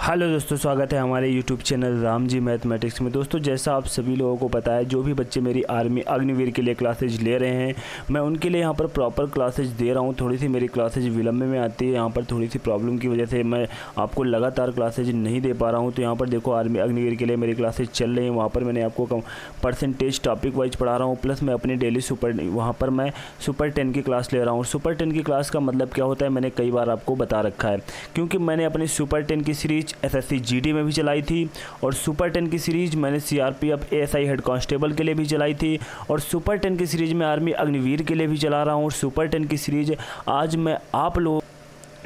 Hello दोस्तों, स्वागत है हमारे YouTube channel Ram ji mathematics में। दोस्तों, जैसा आप सभी लोगों को पता है, जो भी बच्चे मेरी आर्मी अग्निवीर के लिए क्लासेज ले रहे हैं, मैं उनके लिए यहाँ पर प्रॉपर क्लासेज दे रहा हूँ। थोड़ी सी मेरी क्लासेज विलम्ब में आती है, यहाँ पर थोड़ी सी प्रॉब्लम की वजह से मैं आपको लगातार क्लासेज नहीं दे पा रहा हूँ। तो यहाँ पर देखो, आर्मी अग्निवीर के लिए मेरी क्लासेज चल रही हैं। वहाँ पर मैंने आपको परसेंटेज टॉपिक वाइज पढ़ा रहा हूँ, प्लस मैं अपनी डेली वहाँ पर मैं सुपर 10 की क्लास ले रहा हूँ। सुपर 10 की क्लास का मतलब क्या होता है, मैंने कई बार आपको बता रखा है, क्योंकि मैंने अपनी सुपर 10 की सीरीज एसएससी जीडी में भी चलाई थी, और सुपर 10 की सीरीज मैंने सीआरपीएफ एएसआई हेड कांस्टेबल के लिए भी चलाई थी, और सुपर 10 की सीरीज मैं आर्मी अग्निवीर के लिए भी चला रहा हूँ। और सुपर 10 की सीरीज आज मैं आप लोग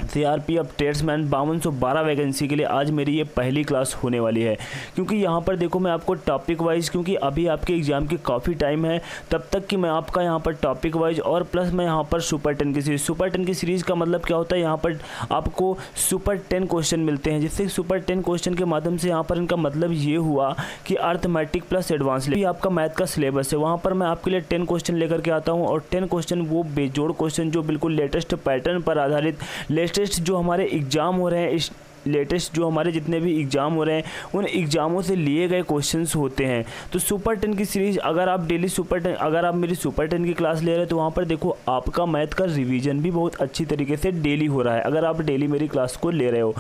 सीआरपीएफ ट्रेड्समैन 5212 वैकेंसी के लिए आज मेरी ये पहली क्लास होने वाली है। क्योंकि यहाँ पर देखो, मैं आपको टॉपिक वाइज, क्योंकि अभी आपके एग्जाम की काफ़ी टाइम है, तब तक कि मैं आपका यहाँ पर टॉपिक वाइज और प्लस मैं यहाँ पर सुपर 10 की सीरीज, सुपर 10 की सीरीज़ का मतलब क्या होता है, यहाँ पर आपको सुपर 10 क्वेश्चन मिलते हैं, जिससे सुपर 10 क्वेश्चन के माध्यम से यहाँ पर इनका मतलब ये हुआ कि अर्थमेटिक प्लस एडवांस भी आपका मैथ का सिलेबस है, वहाँ पर मैं आपके लिए 10 क्वेश्चन लेकर के आता हूँ। और 10 क्वेश्चन वो बेजोड़ क्वेश्चन जो बिल्कुल लेटेस्ट पैटर्न पर आधारित, लेटेस्ट जो हमारे एग्ज़ाम हो रहे हैं, इस लेटेस्ट जो हमारे जितने भी एग्ज़ाम हो रहे हैं, उन एग्ज़ामों से लिए गए क्वेश्चंस होते हैं। तो सुपर 10 की सीरीज़, अगर आप डेली अगर आप मेरी सुपर 10 की क्लास ले रहे हैं, तो वहाँ पर देखो आपका मैथ का रिवीजन भी बहुत अच्छी तरीके से डेली हो रहा है, अगर आप डेली मेरी क्लास को ले रहे हो।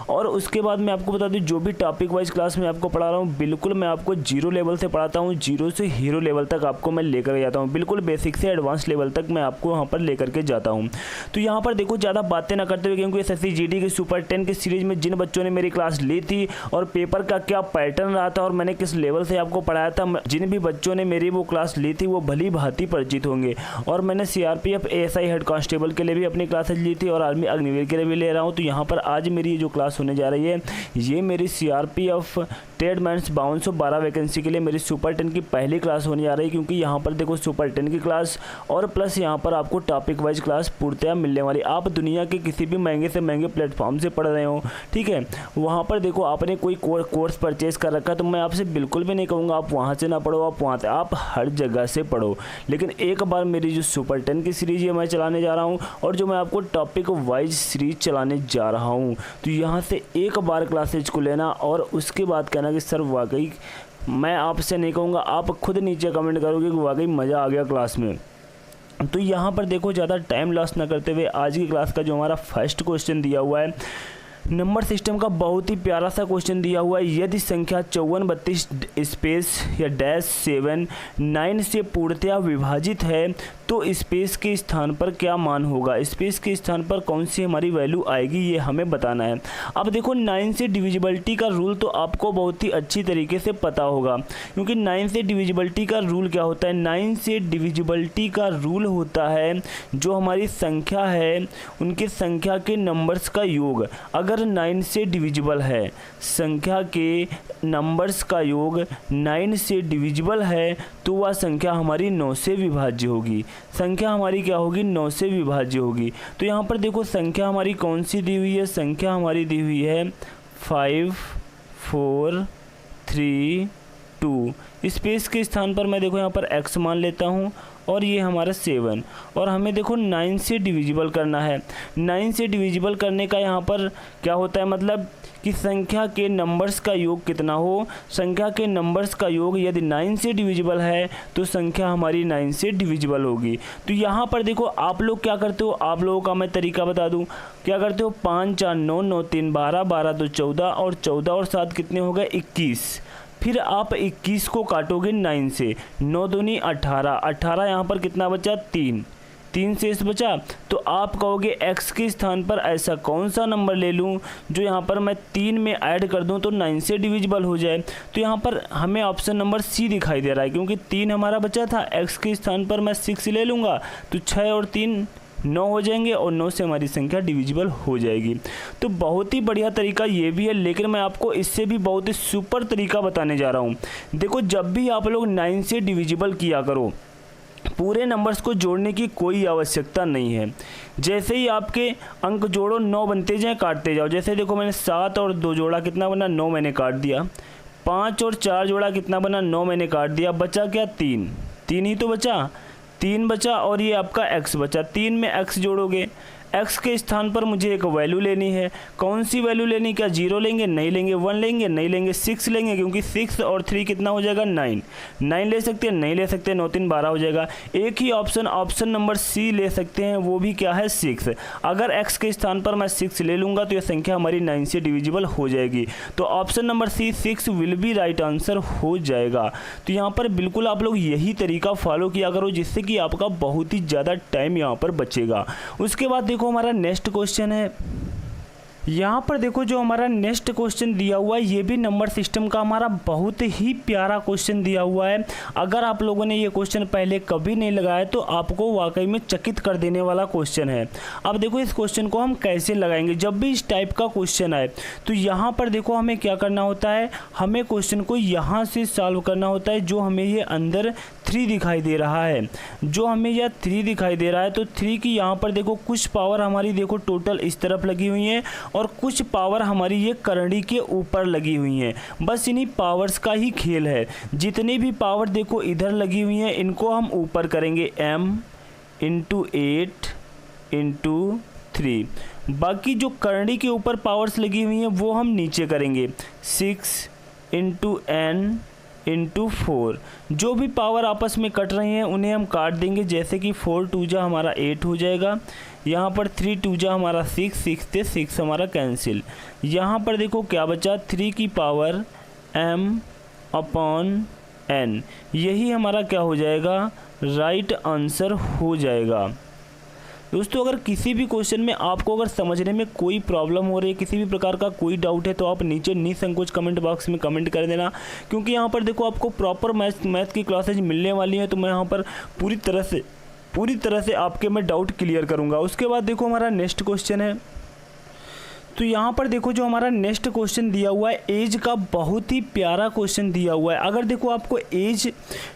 और उसके बाद मैं आपको बता दूँ, जो भी टॉपिक वाइज क्लास मैं आपको पढ़ा रहा हूँ, बिल्कुल मैं आपको जीरो लेवल से पढ़ाता हूँ, जीरो से हीरो लेवल तक आपको मैं लेकर जाता हूँ, बिल्कुल बेसिक से एडवांस लेवल तक मैं आपको वहाँ पर लेकर के जाता हूँ। तो यहाँ पर देखो, ज़्यादा बातें ना करते हुए, क्योंकि एसएससी जीडी की सुपर 10 की सीरीज़ में जिन बच्चों ने मेरी क्लास ली थी और पेपर का क्या पैटर्न रहा था और मैंने किस लेवल से आपको पढ़ाया था, जिन भी बच्चों ने मेरी वो क्लास ली थी वो भली भांति परिचित होंगे। और मैंने सीआरपीएफ एएसआई हेड कांस्टेबल के लिए भी अपनी क्लासेज ली थी और आर्मी अग्निवीर के लिए भी ले रहा हूँ। तो यहाँ पर आज मेरी जो क्लास होने जा रही है, ये मेरी सीआरपीएफ ट्रेडमैन्स 5212 वैकेंसी के लिए मेरी सुपर 10 की पहली क्लास होने जा रही है। क्योंकि यहाँ पर देखो, सुपर 10 की क्लास और प्लस यहाँ पर आपको टॉपिक वाइज क्लास पूर्णतः मिलने वाली। आप दुनिया के किसी भी महंगे से महंगे प्लेटफॉर्म से पढ़ रहे हो, ठीक है, वहाँ पर देखो आपने कोई कोर्स परचेज कर रखा, तो मैं आपसे बिल्कुल भी नहीं कहूँगा आप वहाँ से ना पढ़ो, आप वहाँ से, आप हर जगह से पढ़ो। लेकिन एक बार मेरी जो सुपर 10 की सीरीज है मैं चलाने जा रहा हूँ, और जो मैं आपको टॉपिक वाइज सीरीज चलाने जा रहा हूँ, तो यहाँ से एक बार क्लासेज को लेना और उसके बाद कहना कि सर वाकई, मैं आपसे नहीं कहूँगा, आप खुद नीचे कमेंट करोगे कि वाकई मज़ा आ गया क्लास में। तो यहाँ पर देखो, ज़्यादा टाइम लॉस ना करते हुए आज की क्लास का जो हमारा फर्स्ट क्वेश्चन दिया हुआ है, नंबर सिस्टम का बहुत ही प्यारा सा क्वेश्चन दिया हुआ है। यदि संख्या 54 32 स्पेस या डैश 7 9 से पूर्णतया विभाजित है, तो स्पेस के स्थान पर क्या मान होगा, स्पेस के स्थान पर कौन सी हमारी वैल्यू आएगी, ये हमें बताना है। अब देखो, 9 से डिविजिबिलिटी का रूल तो आपको बहुत ही अच्छी तरीके से पता होगा, क्योंकि 9 से डिविजिबिलिटी का रूल क्या होता है, 9 से डिविजिबिलिटी का रूल होता है जो हमारी संख्या है उनके संख्या के नंबर्स का योग। अगर 9 से डिविजिबल है, संख्या के नंबर्स का योग 9 से डिविजिबल है, तो वह संख्या हमारी 9 से विभाज्य होगी। संख्या हमारी क्या होगी, 9 से विभाज्य होगी। तो यहाँ पर देखो, संख्या हमारी कौन सी दी हुई है, संख्या हमारी दी हुई है 5 4 3 2। स्पेस के स्थान पर मैं देखो यहाँ पर x मान लेता हूँ, और ये हमारा 7, और हमें देखो 9 से डिविजिबल करना है। 9 से डिविजिबल करने का यहाँ पर क्या होता है, मतलब कि संख्या के नंबर्स का योग कितना हो, संख्या के नंबर्स का योग यदि 9 से डिविजिबल है, तो संख्या हमारी 9 से डिविजिबल होगी। तो यहाँ पर देखो, आप लोग क्या करते हो, आप लोगों का मैं तरीका बता दूँ, क्या करते हो, 5 4 9 9 3 12 12 2 14, और 14 और 7 कितने हो गए, 21। फिर आप 21 को काटोगे 9 से, 9 दूनी 18, 18 यहाँ पर कितना बचा, 3 शेष बचा। तो आप कहोगे x के स्थान पर ऐसा कौन सा नंबर ले लूँ जो यहाँ पर मैं 3 में ऐड कर दूँ तो 9 से डिविजिबल हो जाए। तो यहाँ पर हमें ऑप्शन नंबर सी दिखाई दे रहा है, क्योंकि 3 हमारा बचा था, x के स्थान पर मैं 6 ले लूँगा, तो 6 और 3 9 हो जाएंगे, और 9 से हमारी संख्या डिविजिबल हो जाएगी। तो बहुत ही बढ़िया तरीका ये भी है, लेकिन मैं आपको इससे भी बहुत ही सुपर तरीका बताने जा रहा हूँ। देखो, जब भी आप लोग 9 से डिविजिबल किया करो, पूरे नंबर्स को जोड़ने की कोई आवश्यकता नहीं है। जैसे ही आपके अंक जोड़ो, 9 बनते जाएँ, काटते जाओ। जैसे देखो, मैंने 7 और 2 जोड़ा, कितना बना, 9 मैंने काट दिया। 5 और 4 जोड़ा, कितना बना, 9 मैंने काट दिया। बचा क्या, 3 ही तो बचा, 3 बचा, और ये आपका x बचा। 3 में x जोड़ोगे, x के स्थान पर मुझे एक वैल्यू लेनी है। कौन सी वैल्यू लेनी, क्या 0 लेंगे, नहीं लेंगे, 1 लेंगे, नहीं लेंगे, 6 लेंगे, क्योंकि 6 और 3 कितना हो जाएगा 9। 9 ले सकते हैं, नहीं ले सकते, 9 3 12 हो जाएगा। एक ही ऑप्शन नंबर सी ले सकते हैं, वो भी क्या है 6। अगर x के स्थान पर मैं 6 ले लूँगा तो यह संख्या हमारी 9 से डिविजिबल हो जाएगी। तो option number C 6 will be right answer हो जाएगा। तो यहाँ पर बिल्कुल आप लोग यही तरीका फॉलो किया करो, जिससे कि आपका बहुत ही ज़्यादा टाइम यहाँ पर बचेगा। उसके बाद देखो हमारा नेक्स्ट क्वेश्चन है। यहाँ पर देखो जो हमारा नेक्स्ट क्वेश्चन दिया हुआ है, ये भी नंबर सिस्टम का हमारा बहुत ही प्यारा क्वेश्चन दिया हुआ है। अगर आप लोगों ने ये क्वेश्चन पहले कभी नहीं लगाया तो आपको वाकई में चकित कर देने वाला क्वेश्चन है। अब देखो इस क्वेश्चन को हम कैसे लगाएंगे। जब भी इस टाइप का क्वेश्चन आए तो यहाँ पर देखो हमें क्या करना होता है, हमें क्वेश्चन को यहाँ से सॉल्व करना होता है। जो हमें ये अंदर 3 दिखाई दे रहा है, जो हमें यह 3 दिखाई दे रहा है, तो 3 की यहाँ पर देखो कुछ पावर हमारी देखो टोटल इस तरफ लगी हुई है और कुछ पावर हमारी ये करंडी के ऊपर लगी हुई हैं। बस इन्हीं पावर्स का ही खेल है। जितनी भी पावर देखो इधर लगी हुई हैं, इनको हम ऊपर करेंगे m × 8 × 3। बाकी जो करंडी के ऊपर पावर्स लगी हुई हैं वो हम नीचे करेंगे 6 × n × 4। जो भी पावर आपस में कट रही हैं उन्हें हम काट देंगे। जैसे कि 4 2 जा हमारा 8 हो जाएगा, यहाँ पर 3 2 जा हमारा 6, 6 से 6 हमारा कैंसिल। यहाँ पर देखो क्या बचा, 3 की पावर m/n। यही हमारा क्या हो जाएगा, राइट आंसर हो जाएगा। दोस्तों अगर किसी भी क्वेश्चन में आपको अगर समझने में कोई प्रॉब्लम हो रही है, किसी भी प्रकार का कोई डाउट है, तो आप नीचे निसंकोच कमेंट बॉक्स में कमेंट कर देना। क्योंकि यहाँ पर देखो आपको प्रॉपर मैथ की क्लासेज मिलने वाली हैं, तो मैं यहाँ पर पूरी तरह से आपके मैं डाउट क्लियर करूँगा। उसके बाद देखो हमारा नेक्स्ट क्वेश्चन है। तो यहाँ पर देखो जो हमारा नेक्स्ट क्वेश्चन दिया हुआ है, एज का बहुत ही प्यारा क्वेश्चन दिया हुआ है। अगर देखो आपको एज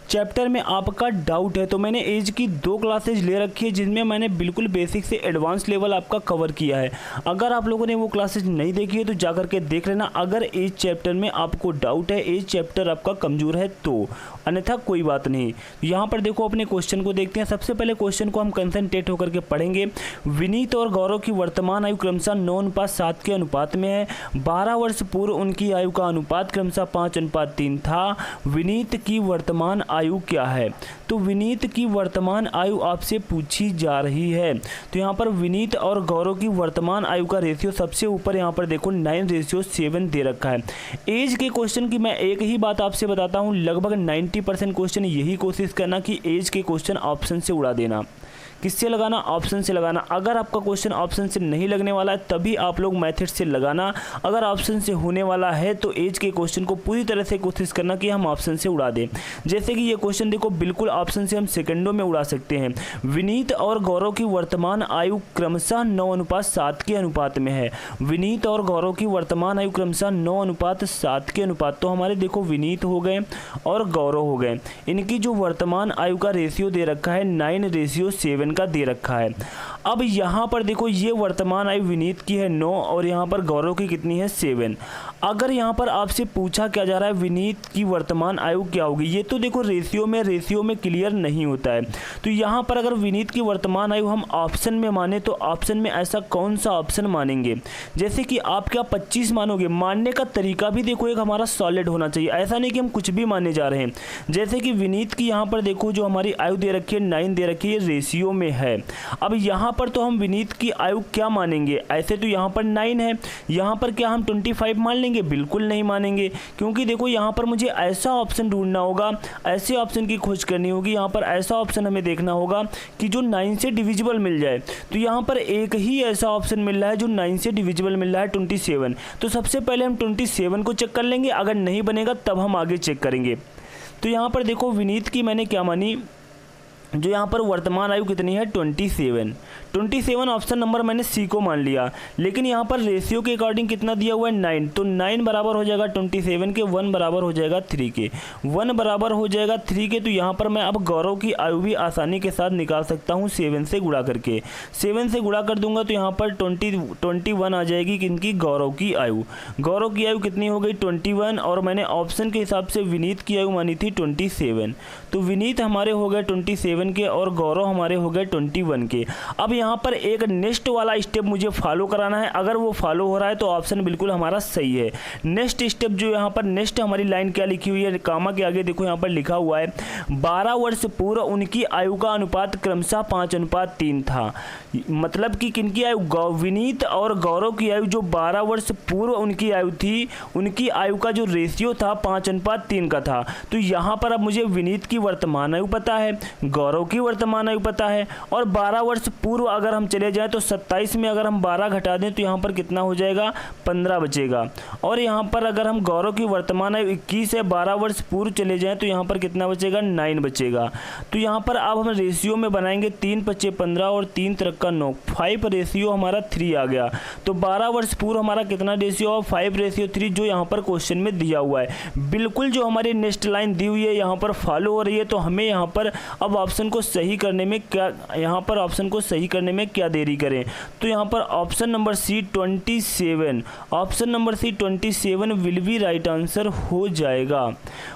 चैप्टर में आपका डाउट है तो मैंने एज की 2 क्लासेज ले रखी है, जिनमें मैंने बिल्कुल बेसिक से एडवांस लेवल आपका कवर किया है। अगर आप लोगों ने वो क्लासेज नहीं देखी है तो जा करके देख लेना। अगर एज चैप्टर में आपको डाउट है, एज चैप्टर आपका कमज़ोर है तो, अन्यथा कोई बात नहीं। यहाँ पर देखो अपने क्वेश्चन को देखते हैं। सबसे पहले क्वेश्चन को हम कंसंट्रेट होकर के पढ़ेंगे। विनीत और गौरव की वर्तमान आयु क्रमशः 9:7 के अनुपात में है। 12 वर्ष पूर्व उनकी आयु का अनुपात क्रमशः 5:3 था। विनीत की वर्तमान आयु क्या है? तो विनीत की वर्तमान आयु आपसे पूछी जा रही है। तो यहाँ पर विनीत और गौरव की वर्तमान आयु का रेशियो सबसे ऊपर यहाँ पर देखो 9:7 दे रखा है। एज के क्वेश्चन की मैं एक ही बात आपसे बताता हूँ, लगभग 90% क्वेश्चन यही कोशिश करना कि एज के क्वेश्चन ऑप्शन से उड़ा देना। किससे लगाना? ऑप्शन से लगाना। अगर आपका क्वेश्चन ऑप्शन से नहीं लगने वाला है तभी आप लोग मेथड से लगाना। अगर ऑप्शन से होने वाला है तो एज के क्वेश्चन को पूरी तरह से कोशिश करना कि हम ऑप्शन से उड़ा दें। जैसे कि ये क्वेश्चन देखो बिल्कुल ऑप्शन से हम सेकंडों में उड़ा सकते हैं। विनीत और गौरव की वर्तमान आयु क्रमशः 9:7 के अनुपात में है। विनीत और गौरव की वर्तमान आयु क्रमशः 9:7 के अनुपात, तो हमारे देखो विनीत हो गए और गौरव हो गए। इनकी जो वर्तमान आयु का रेशियो दे रखा है 9:7 का दे रखा है। अब यहाँ पर देखो ये वर्तमान आयु विनीत की है 9 और यहाँ पर गौरव की कितनी है 7। अगर यहाँ पर आपसे पूछा क्या जा रहा है विनीत की वर्तमान आयु क्या होगी, ये तो देखो रेशियो में क्लियर नहीं होता है। तो यहाँ पर अगर विनीत की वर्तमान आयु हम ऑप्शन में माने तो ऑप्शन में ऐसा कौन सा ऑप्शन मानेंगे? जैसे कि आप क्या 25 मानोगे? मानने का तरीका भी देखो एक हमारा सॉलिड होना चाहिए। ऐसा नहीं कि हम कुछ भी मानने जा रहे हैं। जैसे कि विनीत की यहाँ पर देखो जो हमारी आयु दे रखी है 9 दे रखी है, रेशियो में है। अब यहाँ पर तो हम विनीत की आयु क्या मानेंगे? ऐसे तो यहाँ पर 9 है, यहाँ पर क्या हम 25 मान लेंगे? बिल्कुल नहीं मानेंगे, क्योंकि देखो यहाँ पर मुझे ऐसा ऑप्शन ढूंढना होगा, ऐसे ऑप्शन की खोज करनी होगी। यहाँ पर ऐसा ऑप्शन हमें देखना होगा कि जो 9 से डिविजिबल मिल जाए। तो यहाँ पर एक ही ऐसा ऑप्शन मिल रहा है जो 9 से डिविजिबल मिल रहा है, 27। तो सबसे पहले हम 27 को चेक कर लेंगे, अगर नहीं बनेगा तब हम आगे चेक करेंगे। तो यहाँ पर देखो विनीत की मैंने क्या मानी, जो यहाँ पर वर्तमान आयु कितनी है 27 ऑप्शन नंबर मैंने सी को मान लिया। लेकिन यहाँ पर रेशियो के अकॉर्डिंग कितना दिया हुआ है 9, तो 9 बराबर हो जाएगा 27 के, 1 बराबर हो जाएगा 3 के, 1 बराबर हो जाएगा 3 के। तो यहाँ पर मैं अब गौरव की आयु भी आसानी के साथ निकाल सकता हूँ 7 से गुणा करके। 7 से गुणा कर दूंगा तो यहाँ पर 21 आ जाएगी किनकी? गौरव की आयु। गौरव की आयु कितनी हो गई 21, और मैंने ऑप्शन के हिसाब से विनीत की आयु मानी थी 27। तो विनीत हमारे हो गए 27 27 के और गौरव हमारे हो गए 21 के। अब यहाँ पर एक नेक्स्ट वाला स्टेप मुझे फॉलो कराना है, अगर वो फॉलो हो रहा है तो ऑप्शन बिल्कुल हमारा सही है। नेक्स्ट स्टेप जो यहाँ पर नेक्स्ट हमारी लाइन क्या लिखी हुई है, कामा के आगे देखो यहाँ पर लिखा हुआ है 12 वर्ष पूर्व उनकी आयु का अनुपात क्रमशः 5:3 था। मतलब कि किनकी आयु, विनीत और गौरव की आयु जो 12 वर्ष पूर्व उनकी आयु थी, उनकी आयु का जो रेशियो था 5:3 का था। तो यहाँ पर अब मुझे विनीत की वर्तमान आयु पता है, गौरव की वर्तमान आयु पता है, और 12 वर्ष पूर्व अगर हम चले जाएं तो 27 में अगर हम 12 घटा दें तो यहाँ पर कितना हो जाएगा, 15 बचेगा। और यहाँ पर अगर हम गौरव की वर्तमान आयु 21 है, 12 वर्ष पूर्व चले जाएं तो यहाँ पर कितना बचेगा, 9 बचेगा। तो यहाँ पर अब हम रेशियो में बनाएंगे 3 × 15 और 3 × 9, 5 रेशियो हमारा 3 आ गया। तो 12 वर्ष पूर्व हमारा कितना रेशियो और 5:3 जो यहाँ पर क्वेश्चन में दिया हुआ है। बिल्कुल जो हमारी नेक्स्ट लाइन दी हुई है यहाँ पर फॉलो हो रही है। तो हमें यहाँ पर अब ऑप्शन को सही करने में क्या, यहाँ पर ऑप्शन को सही करने में क्या देरी करें। तो यहाँ पर option number C 27, option number C 27 will be right answer हो जाएगा।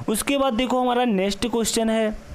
उसके बाद देखो हमारा नेक्स्ट क्वेश्चन है,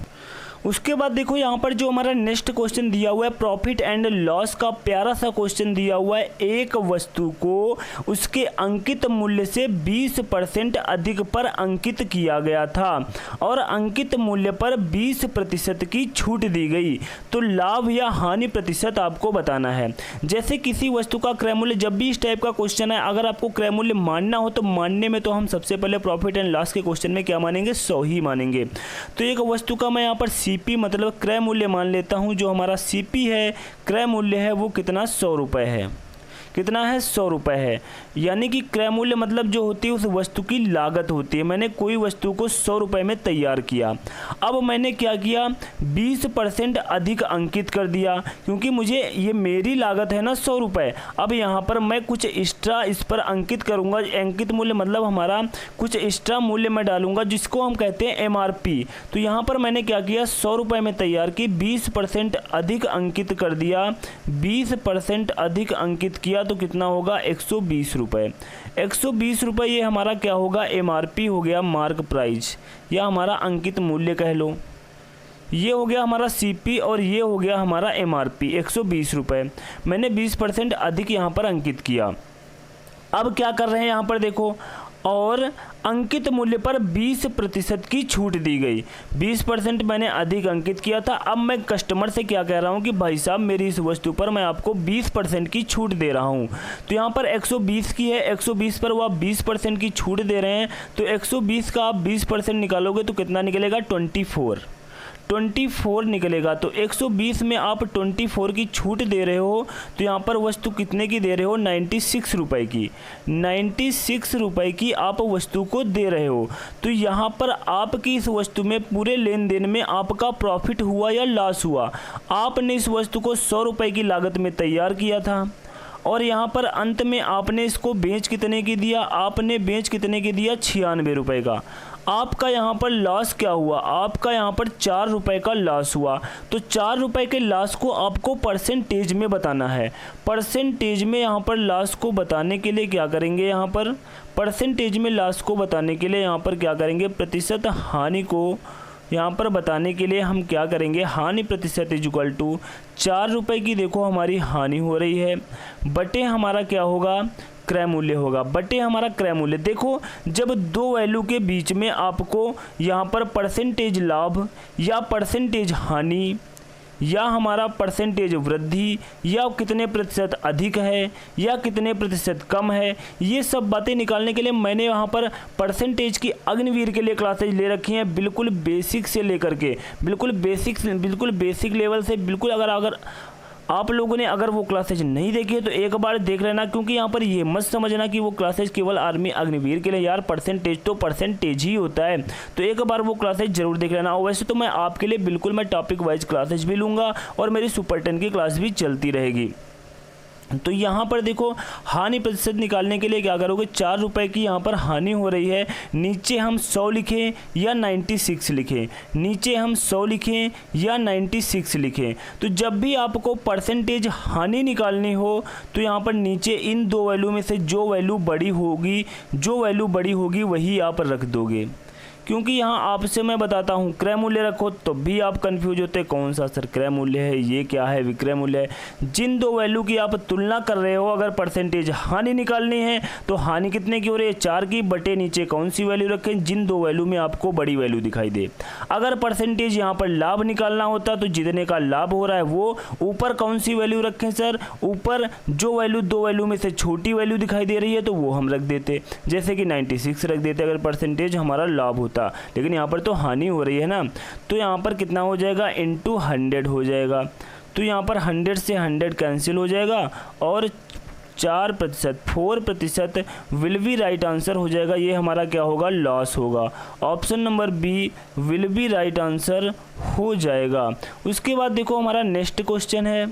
उसके बाद देखो यहाँ पर जो हमारा नेक्स्ट क्वेश्चन दिया हुआ है प्रॉफिट एंड लॉस का प्यारा सा क्वेश्चन दिया हुआ है। एक वस्तु को उसके अंकित मूल्य से 20% अधिक पर अंकित किया गया था और अंकित मूल्य पर 20% की छूट दी गई, तो लाभ या हानि प्रतिशत आपको बताना है। जैसे किसी वस्तु का क्रय मूल्य, जब भी इस टाइप का क्वेश्चन है, अगर आपको क्रय मूल्य मानना हो तो मानने में तो हम सबसे पहले प्रॉफिट एंड लॉस के क्वेश्चन में क्या मानेंगे, 100 ही मानेंगे। तो एक वस्तु का मैं यहाँ पर सीपी मतलब क्रय मूल्य मान लेता हूँ। जो हमारा सीपी है, क्रय मूल्य है, वो कितना, 100 रुपये है। कितना है, 100 रुपये है। यानी कि क्रय मूल्य मतलब जो होती है उस वस्तु की लागत होती है। मैंने कोई वस्तु को 100 रुपये में तैयार किया, अब मैंने क्या किया, 20% अधिक अंकित कर दिया, क्योंकि मुझे ये मेरी लागत है ना 100 रुपये। अब यहाँ पर मैं कुछ एक्स्ट्रा इस पर अंकित करूँगा। अंकित मूल्य मतलब हमारा कुछ एक्स्ट्रा मूल्य मैं डालूंगा जिसको हम कहते हैं MRP। तो यहाँ पर मैंने क्या किया, 100 रुपये में तैयार की, 20% अधिक अंकित कर दिया, 20% अधिक अंकित किया तो कितना होगा, 120 रुपये। 120 रुपये ये हमारा क्या होगा, MRP हो गया, मार्क प्राइस या हमारा अंकित मूल्य कह लो। ये हो गया हमारा CP और ये हो गया हमारा MRP 120 रुपये। मैंने 20% अधिक यहाँ पर अंकित किया। अब क्या कर रहे हैं यहाँ पर देखो, और अंकित मूल्य पर 20% की छूट दी गई। 20% मैंने अधिक अंकित किया था। अब मैं कस्टमर से क्या कह रहा हूँ कि भाई साहब मेरी इस वस्तु पर मैं आपको 20% की छूट दे रहा हूँ। तो यहाँ पर 120 की है, 120 पर वो आप 20% की छूट दे रहे हैं। तो 120 का आप 20% निकालोगे तो कितना निकलेगा, 24 निकलेगा। तो 120 में आप 24 की छूट दे रहे हो, तो यहाँ पर वस्तु कितने की दे रहे हो, 96 रुपये की। 96 रुपये की आप वस्तु को दे रहे हो। तो यहाँ पर आपकी इस वस्तु में पूरे लेन देन में आपका प्रॉफिट हुआ या लॉस हुआ। आपने इस वस्तु को 100 रुपये की लागत में तैयार किया था और यहाँ पर अंत में आपने इसको बेच कितने की दिया, आपने बेच कितने की दिया, 96 रुपये का। आपका यहाँ पर लॉस क्या हुआ, आपका यहाँ पर 4 रुपये का लॉस हुआ। तो 4 रुपये के लॉस को आपको परसेंटेज में बताना है। परसेंटेज में यहाँ पर लॉस को बताने के लिए क्या करेंगे, यहाँ पर परसेंटेज में लॉस को बताने के लिए यहाँ पर क्या करेंगे, प्रतिशत हानि को यहाँ पर बताने के लिए हम क्या करेंगे, हानि प्रतिशत इक्वल टू 4 रुपये की देखो हमारी हानि हो रही है, बटे हमारा क्या होगा, क्रय मूल्य होगा, बटे हमारा क्रय मूल्य। देखो जब दो वैल्यू के बीच में आपको यहाँ पर परसेंटेज लाभ या परसेंटेज हानि या हमारा परसेंटेज वृद्धि या कितने प्रतिशत अधिक है या कितने प्रतिशत कम है, ये सब बातें निकालने के लिए मैंने यहाँ पर परसेंटेज की अग्निवीर के लिए क्लासेज ले रखी हैं। बिल्कुल बेसिक से लेकर के बिल्कुल बेसिक लेवल से बिल्कुल अगर आप लोगों ने अगर वो क्लासेज नहीं देखी है तो एक बार देख लेना, क्योंकि यहाँ पर ये मत समझना कि वो क्लासेज केवल आर्मी अग्निवीर के लिए, यार परसेंटेज तो परसेंटेज ही होता है। तो एक बार वो क्लासेज जरूर देख लेना। और वैसे तो मैं आपके लिए बिल्कुल मैं टॉपिक वाइज क्लासेज भी लूँगा और मेरी सुपर 10 की क्लास भी चलती रहेगी। तो यहाँ पर देखो हानि प्रतिशत निकालने के लिए क्या करोगे, 4 रुपये की यहाँ पर हानि हो रही है, नीचे हम 100 लिखें या 96 लिखें, नीचे हम 100 लिखें या 96 लिखें। तो जब भी आपको परसेंटेज हानि निकालनी हो तो यहाँ पर नीचे इन दो वैल्यू में से जो वैल्यू बड़ी होगी वही आप रख दोगे। क्योंकि यहाँ आपसे मैं बताता हूँ क्रय मूल्य रखो तो भी आप कंफ्यूज होते कौन सा सर क्रय मूल्य है, ये क्या है विक्रय मूल्य है। जिन दो वैल्यू की आप तुलना कर रहे हो, अगर परसेंटेज हानि निकालनी है तो हानि कितने की हो रही है 4 की, बटे नीचे कौन सी वैल्यू रखें, जिन दो वैल्यू में आपको बड़ी वैल्यू दिखाई दे। अगर परसेंटेज यहाँ पर लाभ निकालना होता तो जितने का लाभ हो रहा है वो ऊपर कौन सी वैल्यू रखें सर, ऊपर जो वैल्यू दो वैल्यू में से छोटी वैल्यू दिखाई दे रही है तो वो हम रख देते, जैसे कि 96 रख देते अगर परसेंटेज हमारा लाभ होता। लेकिन यहाँ पर तो हानि हो रही है ना, तो यहाँ पर कितना हो जाएगा इंटू 100 हो जाएगा। तो यहाँ पर 100 से 100 कैंसिल हो जाएगा और 4% विल बी राइट आंसर हो जाएगा। ये हमारा क्या होगा लॉस होगा। Option number B will be right answer हो जाएगा। उसके बाद देखो हमारा नेक्स्ट क्वेश्चन है,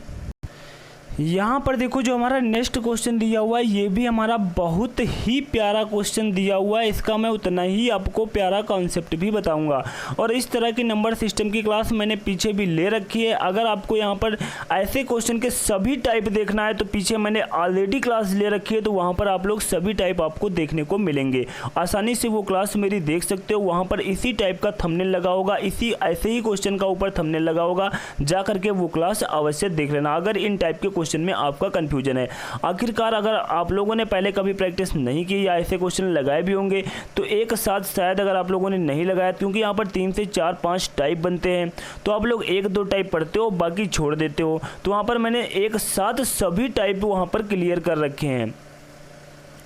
यहाँ पर देखो जो हमारा नेक्स्ट क्वेश्चन दिया हुआ है ये भी हमारा बहुत ही प्यारा क्वेश्चन दिया हुआ है। इसका मैं उतना ही आपको प्यारा कॉन्सेप्ट भी बताऊंगा और इस तरह की नंबर सिस्टम की क्लास मैंने पीछे भी ले रखी है। अगर आपको यहाँ पर ऐसे क्वेश्चन के सभी टाइप देखना है तो पीछे मैंने ऑलरेडी क्लास ले रखी है, तो वहाँ पर आप लोग सभी टाइप आपको देखने को मिलेंगे। आसानी से वो क्लास मेरी देख सकते हो, वहाँ पर इसी टाइप का थंबनेल लगा होगा, इसी ऐसे ही क्वेश्चन का ऊपर थंबनेल लगा होगा, जा करके वो क्लास अवश्य देख लेना अगर इन टाइप के क्वेश्चन में आपका कंफ्यूजन है। आखिरकार अगर आप लोगों ने पहले कभी प्रैक्टिस नहीं की या ऐसे क्वेश्चन लगाए भी होंगे तो एक साथ शायद अगर आप लोगों ने नहीं लगाया, क्योंकि यहाँ पर 3 से 4 5 टाइप बनते हैं तो आप लोग 1-2 टाइप पढ़ते हो बाकी छोड़ देते हो, तो वहाँ पर मैंने एक साथ सभी टाइप वहाँ पर क्लियर कर रखे हैं।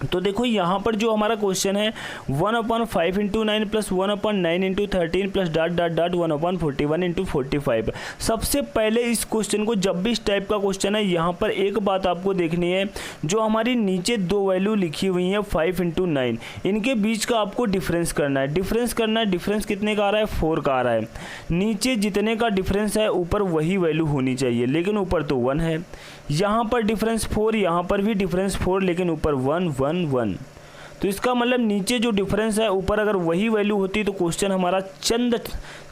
तो देखो यहाँ पर जो हमारा क्वेश्चन है 1/5 × 9 + 1/9 × 13 + ... 1/41 × 45। सबसे पहले इस क्वेश्चन को जब भी इस टाइप का क्वेश्चन है यहाँ पर एक बात आपको देखनी है, जो हमारी नीचे दो वैल्यू लिखी हुई है 5 × 9, इनके बीच का आपको डिफरेंस करना है। डिफरेंस कितने का आ रहा है 4 का आ रहा है। नीचे जितने का डिफरेंस है ऊपर वही वैल्यू होनी चाहिए, लेकिन ऊपर तो 1 है। यहाँ पर डिफरेंस 4, यहाँ पर भी डिफरेंस 4, लेकिन ऊपर 1 1 1। तो इसका मतलब नीचे जो डिफरेंस है ऊपर अगर वही वैल्यू होती तो क्वेश्चन हमारा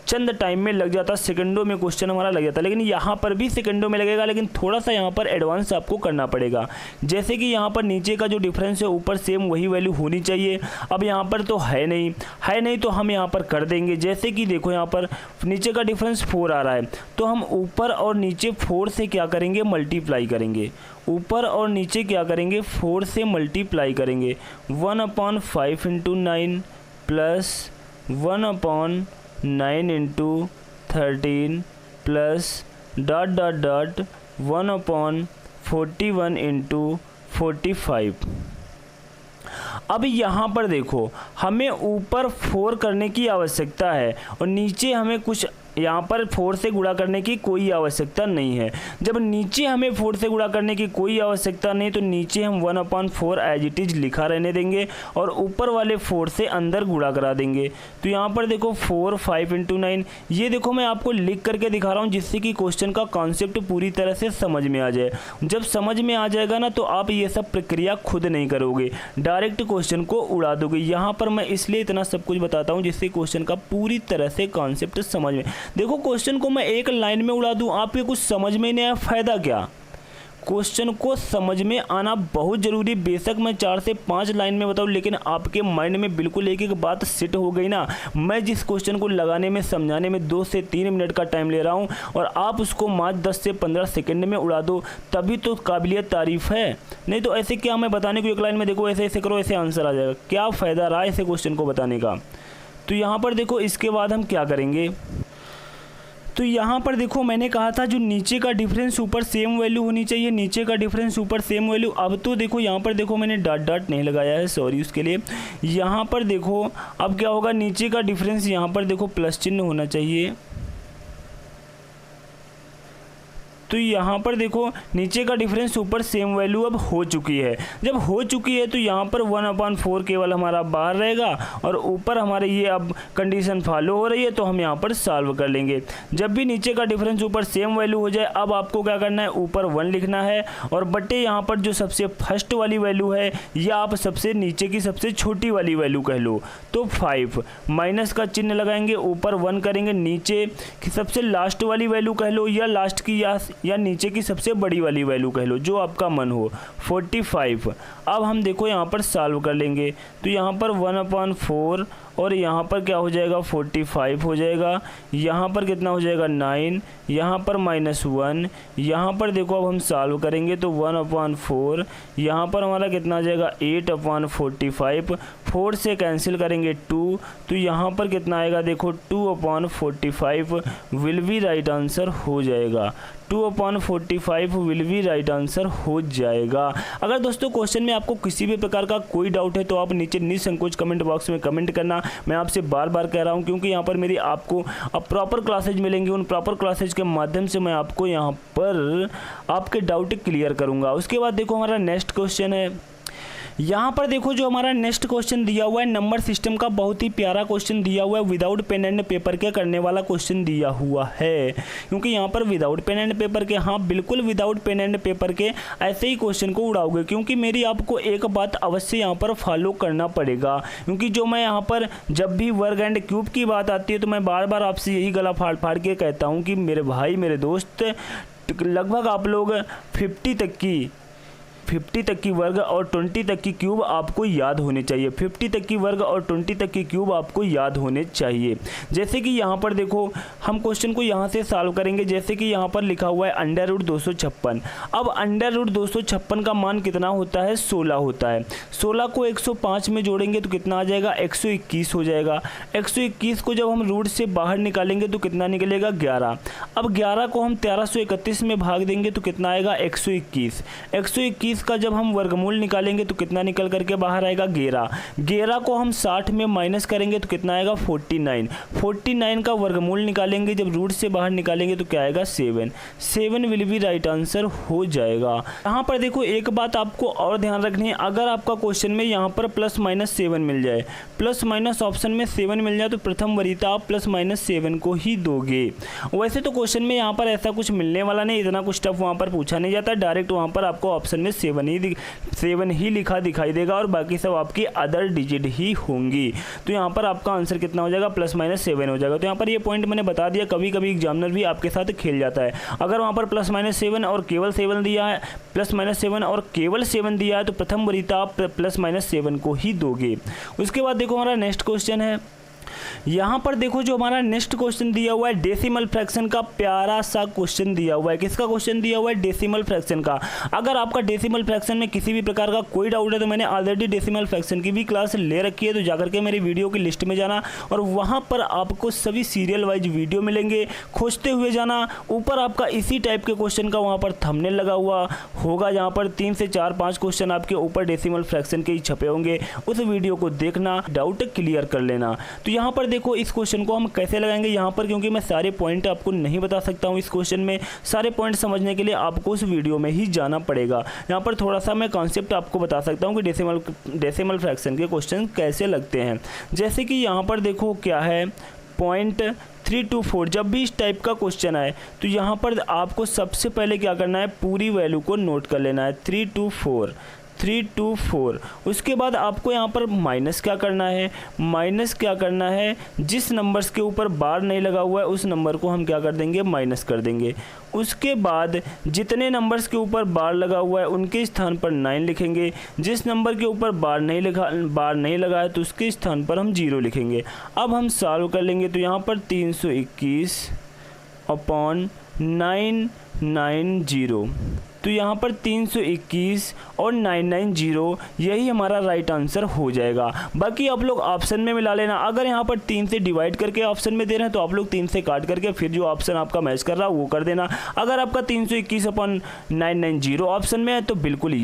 चंद टाइम में लग जाता, सेकंडों में क्वेश्चन हमारा लग जाता। लेकिन यहाँ पर भी सेकंडों में लगेगा, लेकिन थोड़ा सा यहाँ पर एडवांस आपको करना पड़ेगा। जैसे कि यहाँ पर नीचे का जो डिफरेंस है ऊपर सेम वही वैल्यू होनी चाहिए। अब यहाँ पर तो है नहीं तो हम यहाँ पर कर देंगे। जैसे कि देखो यहाँ पर नीचे का डिफरेंस 4 आ रहा है, तो हम ऊपर और नीचे 4 से क्या करेंगे मल्टीप्लाई करेंगे। ऊपर और नीचे क्या करेंगे 4 से मल्टीप्लाई करेंगे। 1/5 × 9 प्लस 1/9 × 13 प्लस ... 1/41 × 45। अब यहाँ पर देखो हमें ऊपर 4 करने की आवश्यकता है और नीचे हमें कुछ यहाँ पर 4 से गुणा करने की कोई आवश्यकता नहीं है। जब नीचे हमें 4 से गुणा करने की कोई आवश्यकता नहीं तो नीचे हम 1/4 एज इट इज लिखा रहने देंगे और ऊपर वाले 4 से अंदर गुणा करा देंगे। तो यहाँ पर देखो 4 5 × 9, ये देखो मैं आपको लिख करके दिखा रहा हूँ जिससे कि क्वेश्चन का कॉन्सेप्ट पूरी तरह से समझ में आ जाए। जब समझ में आ जाएगा ना तो आप ये सब प्रक्रिया खुद नहीं करोगे, डायरेक्ट क्वेश्चन को उड़ा दोगे। यहाँ पर मैं इसलिए इतना सब कुछ बताता हूँ जिससे क्वेश्चन का पूरी तरह से कॉन्सेप्ट समझ में। देखो क्वेश्चन को मैं एक लाइन में उड़ा दूं, आपके कुछ समझ में नहीं आया, फायदा क्या। क्वेश्चन को समझ में आना बहुत ज़रूरी। बेशक मैं 4 से 5 लाइन में बताऊं, लेकिन आपके माइंड में बिल्कुल एक बात सेट हो गई ना। मैं जिस क्वेश्चन को लगाने में समझाने में 2 से 3 मिनट का टाइम ले रहा हूं और आप उसको मात्र 10 से 15 सेकंड में उड़ा दो, तभी तो काबिलियत तारीफ़ है। नहीं तो ऐसे क्या मैं बताने को एक लाइन में देखो ऐसे करो ऐसे आंसर आ जाएगा, क्या फ़ायदा रहा ऐसे क्वेश्चन को बताने का। तो यहाँ पर देखो इसके बाद हम क्या करेंगे, तो यहाँ पर देखो मैंने कहा था जो नीचे का डिफरेंस ऊपर सेम वैल्यू होनी चाहिए, नीचे का डिफरेंस ऊपर सेम वैल्यू। अब तो देखो यहाँ पर देखो मैंने डॉट नहीं लगाया है, सॉरी उसके लिए। यहाँ पर देखो अब क्या होगा, नीचे का डिफरेंस यहाँ पर देखो प्लस चिन्ह होना चाहिए। तो यहाँ पर देखो नीचे का डिफरेंस ऊपर सेम वैल्यू अब हो चुकी है। जब हो चुकी है तो यहाँ पर 1/4 केवल हमारा बाहर रहेगा और ऊपर हमारे ये अब कंडीशन फॉलो हो रही है तो हम यहाँ पर सॉल्व कर लेंगे। जब भी नीचे का डिफरेंस ऊपर सेम वैल्यू हो जाए अब आपको क्या करना है, ऊपर 1 लिखना है और बटे यहाँ पर जो सबसे फर्स्ट वाली वैल्यू है या आप सबसे नीचे की सबसे छोटी वाली वैल्यू कह लो तो 5, माइनस का चिन्ह लगाएंगे, ऊपर 1 करेंगे, नीचे की सबसे लास्ट वाली वैल्यू कह लो या लास्ट की या या नीचे की सबसे बड़ी वाली वैल्यू कह लो, जो आपका मन हो, 45। अब हम देखो यहाँ पर सॉल्व कर लेंगे, तो यहाँ पर 1/4 और यहाँ पर क्या हो जाएगा 45 हो जाएगा, यहाँ पर कितना हो जाएगा 9, यहाँ पर -1, यहाँ पर देखो अब हम सॉल्व करेंगे तो 1/4, यहाँ पर हमारा कितना आ जाएगा 8/45, 4 से कैंसिल करेंगे 2, तो यहाँ पर कितना आएगा देखो 2/45 विल बी राइट आंसर हो जाएगा। 2/45 विल बी राइट आंसर हो जाएगा। अगर दोस्तों क्वेश्चन में आपको किसी भी प्रकार का कोई डाउट है तो आप नीचे निसंकोच कमेंट बॉक्स में कमेंट करना। मैं आपसे बार बार कह रहा हूं क्योंकि यहाँ पर मेरी आपको अब प्रॉपर क्लासेज मिलेंगी, उन प्रॉपर क्लासेज के माध्यम से मैं आपको यहाँ पर आपके डाउट क्लियर करूँगा। उसके बाद देखो हमारा नेक्स्ट क्वेश्चन है, यहाँ पर देखो जो हमारा नेक्स्ट क्वेश्चन दिया हुआ है नंबर सिस्टम का, बहुत ही प्यारा क्वेश्चन दिया हुआ है, विदाउट पेन एंड पेपर के करने वाला क्वेश्चन दिया हुआ है। क्योंकि यहाँ पर विदाउट पेन एंड पेपर के, हाँ बिल्कुल विदाउट पेन एंड पेपर के ऐसे ही क्वेश्चन को उड़ाओगे, क्योंकि मेरी आपको एक बात अवश्य यहाँ पर फॉलो करना पड़ेगा। क्योंकि जो मैं यहाँ पर जब भी वर्ग एंड क्यूब की बात आती है तो मैं बार बार आपसे यही गला फाड़ फाड़ के कहता हूँ कि मेरे भाई मेरे दोस्त, लगभग आप लोग 50 तक की वर्ग और 20 तक की क्यूब आपको याद होने चाहिए। 50 तक की वर्ग और 20 तक की क्यूब आपको याद होने चाहिए। जैसे कि यहाँ पर देखो हम क्वेश्चन को यहाँ से सॉल्व करेंगे। जैसे कि यहाँ पर लिखा हुआ है √256। अब √256 का मान कितना होता है 16 होता है। 16 को 105 में जोड़ेंगे तो कितना आ जाएगा 121 हो जाएगा। 121 को जब हम रूट से बाहर निकालेंगे तो कितना निकलेगा 11। अब 11 को हम 1331 में भाग देंगे तो कितना आएगा 121। 121 का जब हम वर्गमूल निकालेंगे तो कितना निकल करके बाहर आएगा 11। 11 को हम 60 में माइनस करेंगे तो कितना आएगा 49। 49 का वर्गमूल निकालेंगे, जब रूट से बाहर निकालेंगे तो क्या आएगा 7। 7 विल बी राइट आंसर हो जाएगा। यहाँ पर देखो एक बात आपको और ध्यान रखनी है, अगर आपका क्वेश्चन में यहाँ पर +-7 मिल जाए, प्लस ऑप्शन में 7 मिल जाए तो प्रथम वरीयता आप +-7 को ही दोगे। वैसे तो क्वेश्चन में यहाँ पर ऐसा कुछ मिलने वाला नहीं, इतना कुछ टफ वहाँ पर पूछा नहीं जाता, डायरेक्ट वहाँ पर आपको ऑप्शन में 7 ही लिखा दिखाई देगा और बाकी सब आपकी अदर डिजिट ही होंगी। तो यहाँ पर आपका आंसर कितना हो जाएगा +-7 हो जाएगा। तो यहाँ पर ये पॉइंट मैंने बता दिया, कभी कभी एग्जामिनर भी आपके साथ खेल जाता है। अगर वहाँ पर +-7 और केवल 7 दिया है, +-7 और केवल 7 दिया है तो प्रथम वरीयता आप +-7 को ही दोगे। उसके बाद देखो हमारा नेक्स्ट क्वेश्चन है, यहाँ पर देखो जो हमारा नेक्स्ट क्वेश्चन दिया हुआ है डेसिमल फ्रैक्शन का, प्यारा सा क्वेश्चन दिया हुआ है। किसका क्वेश्चन दिया हुआ है डेसिमल फ्रैक्शन का। अगर आपका डेसिमल फ्रैक्शन में किसी भी प्रकार का कोई डाउट है तो मैंने ऑलरेडी डेसिमल फ्रैक्शन की भी क्लास ले रखी है, तो जाकर के मेरी वीडियो की लिस्ट में जाना और वहाँ पर आपको सभी सीरियल वाइज वीडियो मिलेंगे, खोजते हुए जाना। ऊपर आपका इसी टाइप के क्वेश्चन का वहाँ पर थंबनेल लगा हुआ होगा, जहाँ पर 3 से 4-5 क्वेश्चन आपके ऊपर डेसिमल फ्रैक्शन के ही छपे होंगे। उस वीडियो को देखना, डाउट क्लियर कर लेना। तो यहाँ पर देखो इस क्वेश्चन को हम कैसे लगाएंगे यहाँ पर, क्योंकि मैं सारे पॉइंट आपको नहीं बता सकता हूँ इस क्वेश्चन में, सारे पॉइंट समझने के लिए आपको उस वीडियो में ही जाना पड़ेगा। यहाँ पर थोड़ा सा मैं कॉन्सेप्ट आपको बता सकता हूँ कि डेसिमल फ्रैक्शन के क्वेश्चन कैसे लगते हैं। जैसे कि यहाँ पर देखो क्या है 0.324, जब भी इस टाइप का क्वेश्चन आए तो यहाँ पर आपको सबसे पहले क्या करना है, पूरी वैल्यू को नोट कर लेना है 324। उसके बाद आपको यहाँ पर माइनस क्या करना है, जिस नंबर्स के ऊपर बार नहीं लगा हुआ है उस नंबर को हम क्या कर देंगे, माइनस कर देंगे। उसके बाद जितने नंबर्स के ऊपर बार लगा हुआ है उनके स्थान पर 9 लिखेंगे। जिस नंबर के ऊपर बार नहीं लगा है तो उसके स्थान पर हम 0 लिखेंगे। अब हम सॉल्व कर लेंगे तो यहाँ पर 321/990, तो यहाँ पर 321 और 990 यही हमारा राइट आंसर हो जाएगा। बाकी आप लोग ऑप्शन में मिला लेना। अगर यहाँ पर 3 से डिवाइड करके ऑप्शन में दे रहे हैं तो आप लोग 3 से काट करके फिर जो ऑप्शन आपका मैच कर रहा है वो कर देना। अगर आपका 321/990 ऑप्शन में है तो बिल्कुल